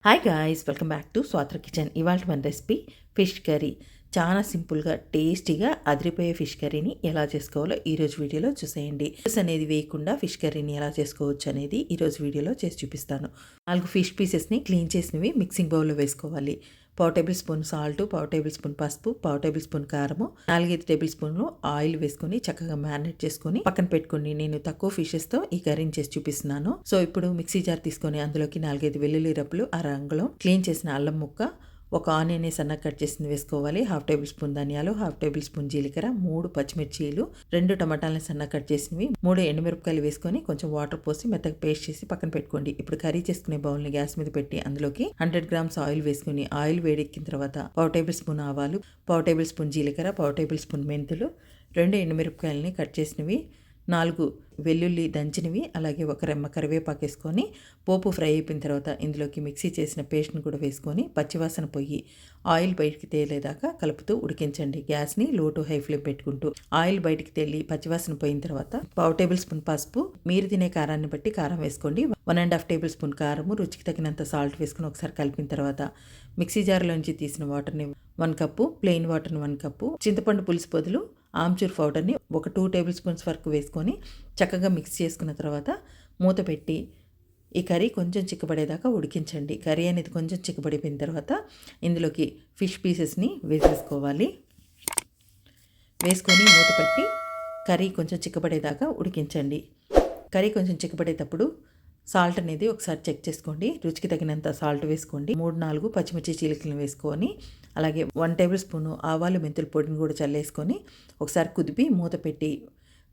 Hi guys, welcome back to Swatra kitchen. ఇవాళ మన recipe fish curry. చాలా సింపుల్గా టేస్టీగా అదిరిపోయే ఫిష్ కర్రీని ఎలా చేసుకోవాలో ఈరోజు వీడియోలో చూసేయండి. ఫిష్ అనేది వేయకుండా ఫిష్ కర్రీని ఎలా చేసుకోవచ్చు అనేది ఈరోజు వీడియోలో చేసి చూపిస్తాను. 4 ఫిష్ పీసెస్ని క్లీన్ చేసినవి మిక్సింగ్ బౌల్లో వేసుకోవాలి. 1/4 table spoon salt, 1/4 table spoon పసుపు, 1/4 టేబుల్ స్పూన్ కారము, 4-5 టేబుల్ స్పూన్లు ఆయిల్ వేసుకొని చక్కగా మ్యారినేట్ చేసుకొని పక్కన పెట్టుకోండి. నేను తక్కువ ఫిషెస్తో ఈ కర్రీని చేసి చూపిస్తున్నాను. సో ఇప్పుడు మిక్సీ జార్ తీసుకొని అందులోకి 4-5 వెల్లుల్లి రబ్బలు, ఆ రంగులో క్లీన్ చేసిన అల్లం ముక్క, ఒక ఆనియన్ సన్నగా కట్ చేసింది వేసుకోవాలి. 1/2 టేబుల్ స్పూన్ ధనియాలు, 1/2 టేబుల్ స్పూన్ జీలకర్ర, 3 పచ్చిమిర్చీలు, 2 టమాటాలను సన్నగా కట్ చేసినవి, 3 ఎండుమిరపకాయలు వేసుకొని కొంచెం వాటర్ పోసి మెత్తగా పేస్ట్ చేసి పక్కన పెట్టుకోండి. ఇప్పుడు కర్రీ చేసుకునే బౌల్ని గ్యాస్ మీద పెట్టి అందులోకి 100 గ్రామ్స్ ఆయిల్ వేసుకుని ఆయిల్ వేడెక్కిన తర్వాత 1/4 టేబుల్ స్పూన్ ఆవాలు, 1/4 టేబుల్ స్పూన్ జీలకర్ర, 1/4 టేబుల్ స్పూన్ మెంతులు, 2 ఎండుమిరపకాయలని కట్ చేసినవి, 4 వెల్లుల్లి దంచినవి, అలాగే ఒక రెమ్మ కరివేపాకు వేసుకొని పోపు ఫ్రై అయిపోయిన తర్వాత ఇందులోకి మిక్సీ చేసిన పేస్ట్ని కూడా వేసుకొని పచ్చివాసన పోయి ఆయిల్ బయటికి తేలేదాకా కలుపుతూ ఉడికించండి. గ్యాస్ని లో టు హై ఫ్లేమ్ పెట్టుకుంటూ ఆయిల్ బయటికి తేలి పచ్చివాసన పోయిన తర్వాత 1/4 టేబుల్ స్పూన్ పసుపు, మీరు తినే కారాన్ని బట్టి కారం వేసుకోండి, 1.5 టేబుల్ స్పూన్ కారము, రుచికి తగినంత సాల్ట్ వేసుకొని ఒకసారి కలిపిన తర్వాత మిక్సీ జార్లోంచి తీసిన వాటర్ని 1 కప్పు, ప్లెయిన్ వాటర్ని 1 కప్పు, చింతపండు పులుసు బదులు ఆమ్చూర్ పౌడర్ని ఒక 2 టేబుల్ స్పూన్స్ వరకు వేసుకొని చక్కగా మిక్స్ చేసుకున్న తర్వాత మూత పెట్టి ఈ కర్రీ కొంచెం చిక్కబడేదాకా ఉడికించండి. కర్రీ అనేది కొంచెం చిక్కబడిపోయిన తర్వాత ఇందులోకి ఫిష్ పీసెస్ని వేసేసుకోవాలి. వేసుకొని మూత పెట్టి కర్రీ కొంచెం చిక్కబడేదాకా ఉడికించండి. కర్రీ కొంచెం చిక్కబడేటప్పుడు సాల్ట్ అనేది ఒకసారి చెక్ చేసుకోండి. రుచికి తగినంత సాల్ట్ వేసుకోండి. 3-4 పచ్చిమిర్చి చీలికలను వేసుకొని అలాగే 1 టేబుల్ స్పూను ఆవాలు మెంతుల పొడిని కూడా చల్లేసుకొని ఒకసారి కుదిపి మూత పెట్టి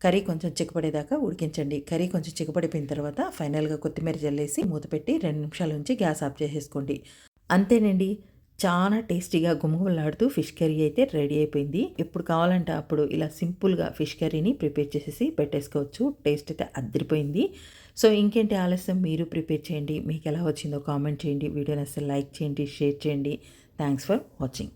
కర్రీ కొంచెం చిక్కపడేదాకా ఉడికించండి. కర్రీ కొంచెం చిక్కపడిపోయిన తర్వాత ఫైనల్గా కొత్తిమీర చల్లేసి మూత పెట్టి 2 నిమిషాల నుంచి గ్యాస్ ఆఫ్ చేసేసుకోండి. అంతేనండి, చాలా టేస్టీగా గుమగుమలాడుతూ ఫిష్ కర్రీ అయితే రెడీ అయిపోయింది. ఎప్పుడు కావాలంటే అప్పుడు ఇలా సింపుల్గా ఫిష్ కర్రీని ప్రిపేర్ చేసేసి పెట్టేసుకోవచ్చు. టేస్ట్ అయితే అదిరిపోయింది. సో ఇంకేంటి ఆలస్యం, మీరు ప్రిపేర్ చేయండి. మీకు ఎలా వచ్చిందో కామెంట్ చేయండి. వీడియోని అసలు లైక్ చేయండి, షేర్ చేయండి. Thanks for watching.